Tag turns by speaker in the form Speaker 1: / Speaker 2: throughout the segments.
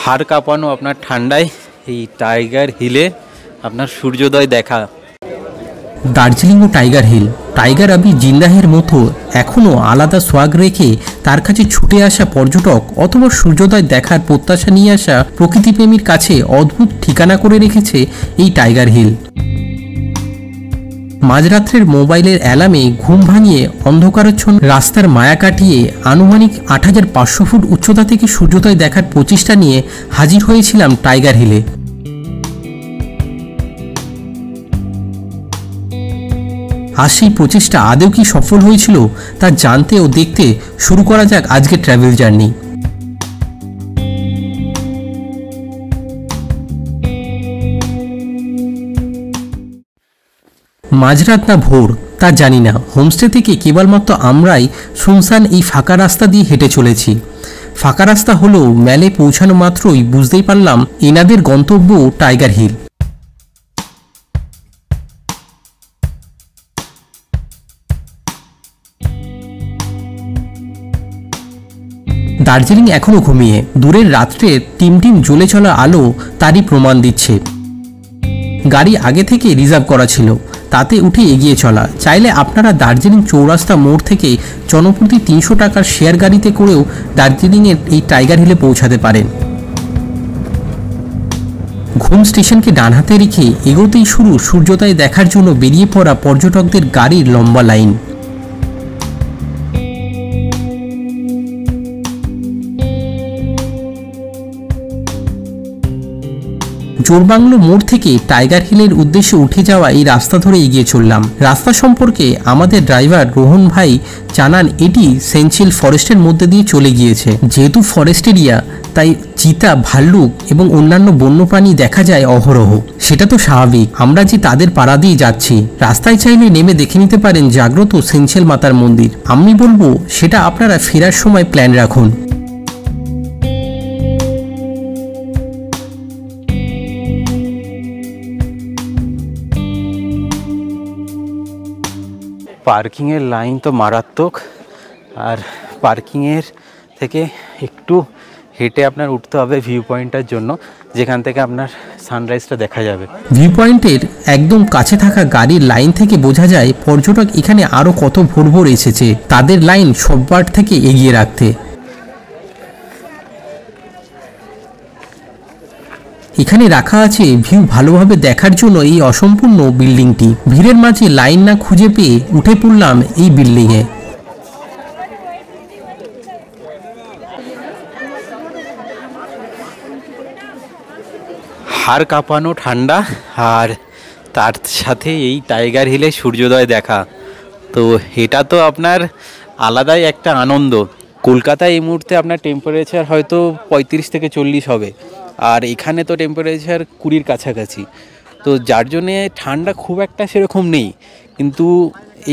Speaker 1: हाड़ काँपानो आपनार ठांडाय এই টাইগার হিলে আপনার সূর্যোদয় দেখা।
Speaker 2: দার্জিলিং ও টাইগার হিল, টাইগার আবি জিন্দাহের মতো এখনও আলাদা সোয়াগ রেখে তার কাছে ছুটে আসা পর্যটক অথবা সূর্যোদয় দেখার প্রত্যাশা নিয়ে আসা প্রকৃতিপ্রেমীর কাছে অদ্ভুত ঠিকানা করে রেখেছে এই টাইগার হিল। মাঝরাত্রের মোবাইলের অ্যালার্মে ঘুম ভাঙিয়ে অন্ধকারাচ্ছন্ন রাস্তার মায়া কাটিয়ে আনুমানিক ৮৫০০ ফুট উচ্চতা থেকে সূর্যোদয় দেখার প্রচেষ্টা নিয়ে হাজির হয়েছিলাম টাইগার হিলে। আর সেই প্রচেষ্টা আদৌ কি সফল হয়েছিল তা জানতে ও দেখতে শুরু করা যাক আজকের ট্রাভেল জার্নি। মাঝরাত না ভোর তা জানি না, হোমস্টে থেকে কেবলমাত্র আমরাই শুনশান এই ফাঁকা রাস্তা দিয়ে হেঁটে চলেছি। ফাঁকা রাস্তা হলেও ম্যালে পৌঁছানো মাত্রই বুঝতেই পারলাম এনাদের গন্তব্য টাইগার হিল। দার্জিলিং এখনও ঘুমিয়ে, দূরের রাত্রে টিমটিম জ্বলে চলা আলো তারই প্রমাণ দিচ্ছে। গাড়ি আগে থেকে রিজার্ভ করা ছিল, তাতে উঠে এগিয়ে চলা। চাইলে আপনারা দার্জিলিং চৌরাস্তা মোড় থেকে জনপ্রতি ৩০০ টাকার শেয়ার গাড়িতে করেও দার্জিলিংয়ের এই টাইগার হিলে পৌঁছাতে পারেন। ঘুম স্টেশনকে ডান হাতে রেখে এগোতেই শুরু সূর্যোদয় দেখার জন্য বেরিয়ে পড়া পর্যটকদের গাড়ির লম্বা লাইন। জোরবাংলো মোড় থেকে টাইগার হিলের উদ্দেশ্যে উঠে যাওয়া এই রাস্তা ধরে এগিয়ে চললাম। রাস্তা সম্পর্কে আমাদের ড্রাইভার রোহন ভাই জানান এটি সেঞ্চিল ফরেস্টের মধ্যে দিয়ে চলে গিয়েছে। যেহেতু ফরেস্ট এরিয়া তাই চিতা, ভাল্লুক এবং অন্যান্য বন্যপ্রাণী দেখা যায় অহরহ। সেটা তো স্বাভাবিক, আমরা যে তাদের পাড়া দিয়ে যাচ্ছি। রাস্তায় চাইলে নেমে দেখে নিতে পারেন জাগ্রত সেঞ্চিল মাতার মন্দির। আমি বলবো সেটা আপনারা ফেরার সময় প্ল্যান রাখুন।
Speaker 1: পার্কিংয়ের লাইন তো মারাত্মক, আর পার্কিংয়ের থেকে একটু হেঁটে আপনার উঠতে হবে ভিউ পয়েন্টটার জন্য, যেখান থেকে আপনার সানরাইজটা দেখা যাবে।
Speaker 2: ভিউ পয়েন্টের একদম কাছে থাকা গাড়ির লাইন থেকে বোঝা যায় পর্যটক এখানে আরও কত ভোর ভোর এসেছে তাদের লাইন সববার থেকে এগিয়ে রাখতে। এখানে রাখা আছে ভিউ ভালোভাবে দেখার জন্য এই অসম্পূর্ণ বিল্ডিংটি। ভিড়ের মাঝে লাইন না খুঁজে পেয়ে উঠে পড়লাম এই বিল্ডিংয়ে।
Speaker 1: হাড় কাঁপানো ঠান্ডা, আর তার সাথে এই টাইগার হিলে সূর্যোদয় দেখা, তো এটা তো আপনার আলাদাই একটা আনন্দ। কলকাতায় এই মুহূর্তে আপনার টেম্পারেচার হয়তো ৩৫ থেকে ৪০ হবে, আর এখানে তো টেম্পারেচার ২০-র কাছাকাছি। তো যার জন্যে ঠান্ডা খুব একটা সেরকম নেই, কিন্তু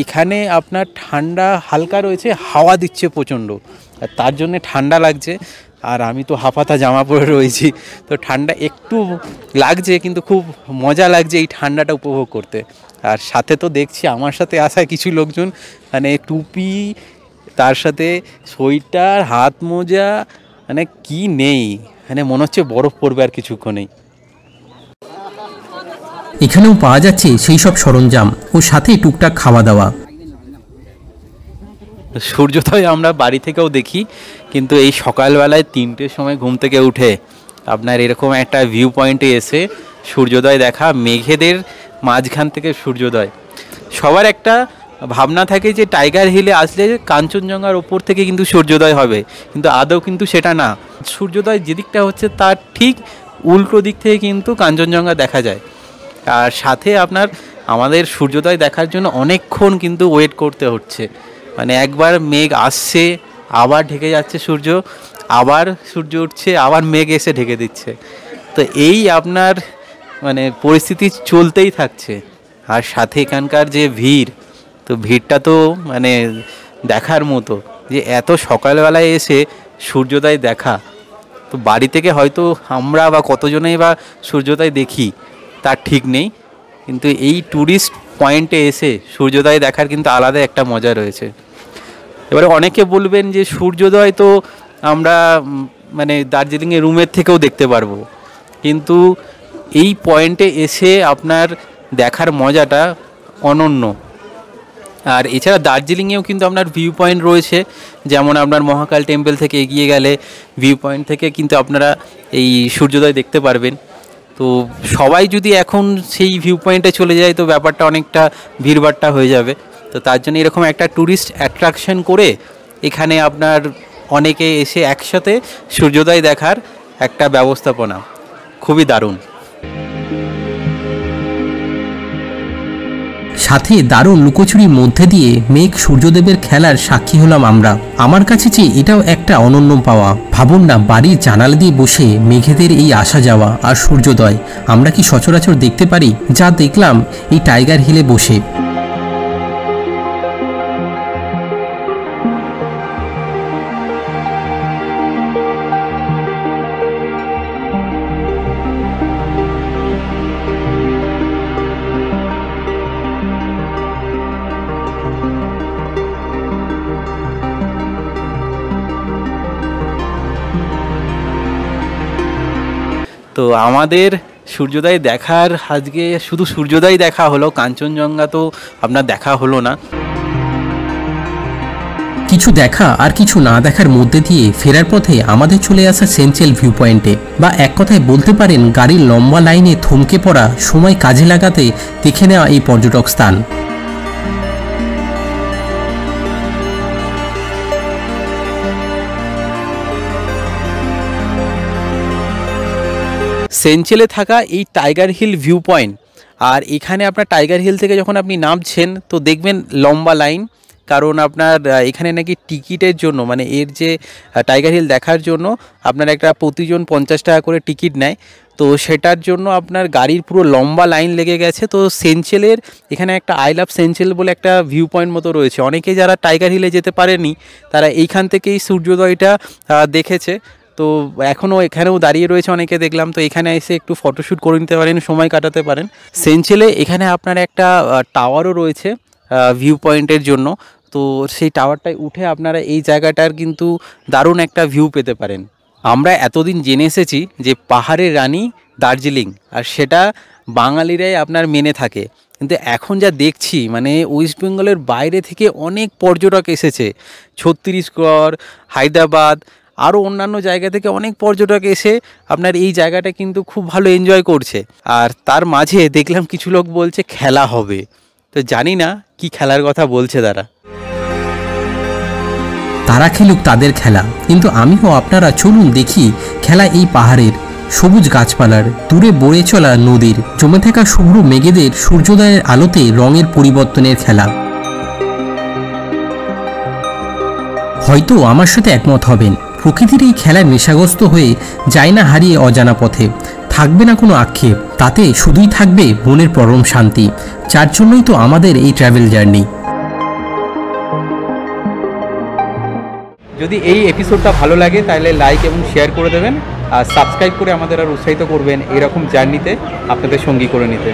Speaker 1: এখানে আপনার ঠান্ডা হালকা রয়েছে, হাওয়া দিচ্ছে প্রচণ্ড, আর তার জন্যে ঠান্ডা লাগছে। আর আমি তো হাফাতা জামা পরে রয়েছি, তো ঠান্ডা একটু লাগছে, কিন্তু খুব মজা লাগছে এই ঠান্ডাটা উপভোগ করতে। আর সাথে তো দেখছি আমার সাথে আসা কিছু লোকজন মানে টুপি, তার সাথে সোয়েটার, হাত মোজা, মানে কি নেই, মানে মনে হচ্ছে বরফ পড়বে আর কিছুক্ষণেই।
Speaker 2: এখানেও পাওয়া যাচ্ছে সেই সব সরঞ্জাম ও সাথে টুকটাক খাওয়া দাওয়া।
Speaker 1: সূর্যোদয় আমরা বাড়ি থেকেও দেখি, কিন্তু এই সকালবেলায় ৩টের সময় ঘুম থেকে উঠে আপনার এরকম একটা ভিউ পয়েন্টে এসে সূর্যোদয় দেখা, মেঘেদের মাঝখান থেকে সূর্যোদয়। সবার একটা ভাবনা থাকে যে টাইগার হিলে আসলে কাঞ্চনজঙ্ঘার ওপর থেকে কিন্তু সূর্যোদয় হবে, কিন্তু আদৌ কিন্তু সেটা না। সূর্যোদয় যেদিকটা হচ্ছে তার ঠিক উল্টো দিক থেকে কিন্তু কাঞ্চনজঙ্ঘা দেখা যায়। আর সাথে আপনার আমাদের সূর্যোদয় দেখার জন্য অনেকক্ষণ কিন্তু ওয়েট করতে হচ্ছে, মানে একবার মেঘ আসছে, আবার ঢেকে যাচ্ছে সূর্য, আবার সূর্য উঠছে, আবার মেঘ এসে ঢেকে দিচ্ছে। তো এই আপনার মানে পরিস্থিতি চলতেই থাকছে। আর সাথে এখানকার যে ভিড়, তো ভিড়টা তো মানে দেখার মতো, যে এত সকালবেলায় এসে সূর্যোদয় দেখা। তো বাড়ি থেকে হয়তো আমরা বা কতজনেই বা সূর্যোদয় দেখি তার ঠিক নেই, কিন্তু এই ট্যুরিস্ট পয়েন্টে এসে সূর্যোদয় দেখার কিন্তু আলাদা একটা মজা রয়েছে। এবারে অনেকে বলবেন যে সূর্যোদয় তো আমরা মানে দার্জিলিংয়ে রুমের থেকেও দেখতে পারবো। কিন্তু এই পয়েন্টে এসে আপনার দেখার মজাটা অনন্য। আর এছাড়া দার্জিলিংয়েও কিন্তু আপনার ভিউ পয়েন্ট রয়েছে, যেমন আপনার মহাকাল টেম্পল থেকে এগিয়ে গেলে ভিউ পয়েন্ট থেকে কিন্তু আপনারা এই সূর্যোদয় দেখতে পারবেন। তো সবাই যদি এখন সেই ভিউ পয়েন্টে চলে যায় তো ব্যাপারটা অনেকটা ভিড়ভাট্টা হয়ে যাবে। তো তার জন্য এরকম একটা ট্যুরিস্ট অ্যাট্রাকশন করে এখানে আপনার অনেকে এসে একসাথে সূর্যোদয় দেখার একটা ব্যবস্থাপনা, খুবই দারুণ।
Speaker 2: সাথে দারুণ লুকোচুরির মধ্যে দিয়ে মেঘ সূর্যদেবের খেলার সাক্ষী হলাম আমরা। আমার কাছে যে এটাও একটা অনন্য পাওয়া। ভাবুন না, বাড়ির জানালা দিয়ে বসে মেঘেদের এই আসা যাওয়া আর সূর্যোদয় আমরা কি সচরাচর দেখতে পারি? যা দেখলাম এই টাইগার হিলে বসে।
Speaker 1: তো আমাদের সূর্যোদয় দেখার আজকে শুধু সূর্যোদয় দেখা হলো, কাঞ্চনজঙ্ঘা তো আপনার দেখা হলো না।
Speaker 2: কিছু দেখা আর কিছু না দেখার মধ্যে দিয়ে ফেরার পথে আমাদের চলে আসা সেন্ট্রাল ভিউ পয়েন্টে, বা এক কথায় বলতে পারেন গাড়ির লম্বা লাইনে থমকে পড়া সময় কাজে লাগাতে দেখে নেওয়া এই পর্যটক স্থান।
Speaker 1: সেঞ্চেলে থাকা এই টাইগার হিল ভিউ পয়েন্ট, আর এখানে আপনার টাইগার হিল থেকে যখন আপনি নামছেন তো দেখবেন লম্বা লাইন, কারণ আপনার এখানে নাকি টিকিটের জন্য, মানে এর যে টাইগার হিল দেখার জন্য আপনার একটা প্রতিজন 50 টাকা করে টিকিট নেয়। তো সেটার জন্য আপনার গাড়ির পুরো লম্বা লাইন লেগে গেছে। তো সেঞ্চেলের এখানে একটা আই লাভ সেঞ্চেল বলে একটা ভিউ পয়েন্ট মতো রয়েছে। অনেকে যারা টাইগার হিলে যেতে পারেনি তারা এইখান থেকেই সূর্যোদয়টা দেখেছে। তো এখনও এখানেও দাঁড়িয়ে রয়েছে অনেকে দেখলাম। তো এখানে এসে একটু ফটোশ্যুট করে নিতে পারেন, সময় কাটাতে পারেন। সেঞ্চেলে এখানে আপনার একটা টাওয়ারও রয়েছে ভিউ পয়েন্টের জন্য। তো সেই টাওয়ারটায় উঠে আপনারা এই জায়গাটার কিন্তু দারুণ একটা ভিউ পেতে পারেন। আমরা এতদিন জেনে এসেছি যে পাহাড়ের রানী দার্জিলিং, আর সেটা বাঙালিরাই আপনার মেনে থাকে। কিন্তু এখন যা দেখছি, মানে ওয়েস্ট বেঙ্গলের বাইরে থেকে অনেক পর্যটক এসেছে, ছত্তিশগড়, হায়দ্রাবাদ, আরও অন্যান্য জায়গা থেকে অনেক পর্যটক এসে আপনার এই জায়গাটা কিন্তু খুব ভালো এনজয় করছে। আর তার মাঝে দেখলাম কিছু লোক বলছে খেলা হবে। তো জানি না কি খেলার কথা বলছে
Speaker 2: তারা খেলুক তাদের খেলা, কিন্তু আমিও আপনারা চলুন দেখি খেলা এই পাহাড়ের, সবুজ গাছপালার, দূরে বয়ে চলা নদীর, জমে থাকা শুভ্র মেঘেদের সূর্যোদয়ের আলোতে রঙের পরিবর্তনের খেলা। হয়তো আমার সাথে একমত হবেন, প্রকৃতির এই খেলার নেশাগ্রস্ত হয়ে যায় না হারিয়ে অজানা পথে। থাকবে না কোনো আক্ষেপ, তাতে শুধুই থাকবে মনের পরম শান্তি। যার জন্যই তো আমাদের এই ট্রাভেল জার্নি।
Speaker 1: যদি এই এপিসোডটা ভালো লাগে তাহলে লাইক এবং শেয়ার করে দেবেন, আর সাবস্ক্রাইব করে আমাদের আর উৎসাহিত করবেন এরকম জার্নিতে আপনাদের সঙ্গী করে নিতে।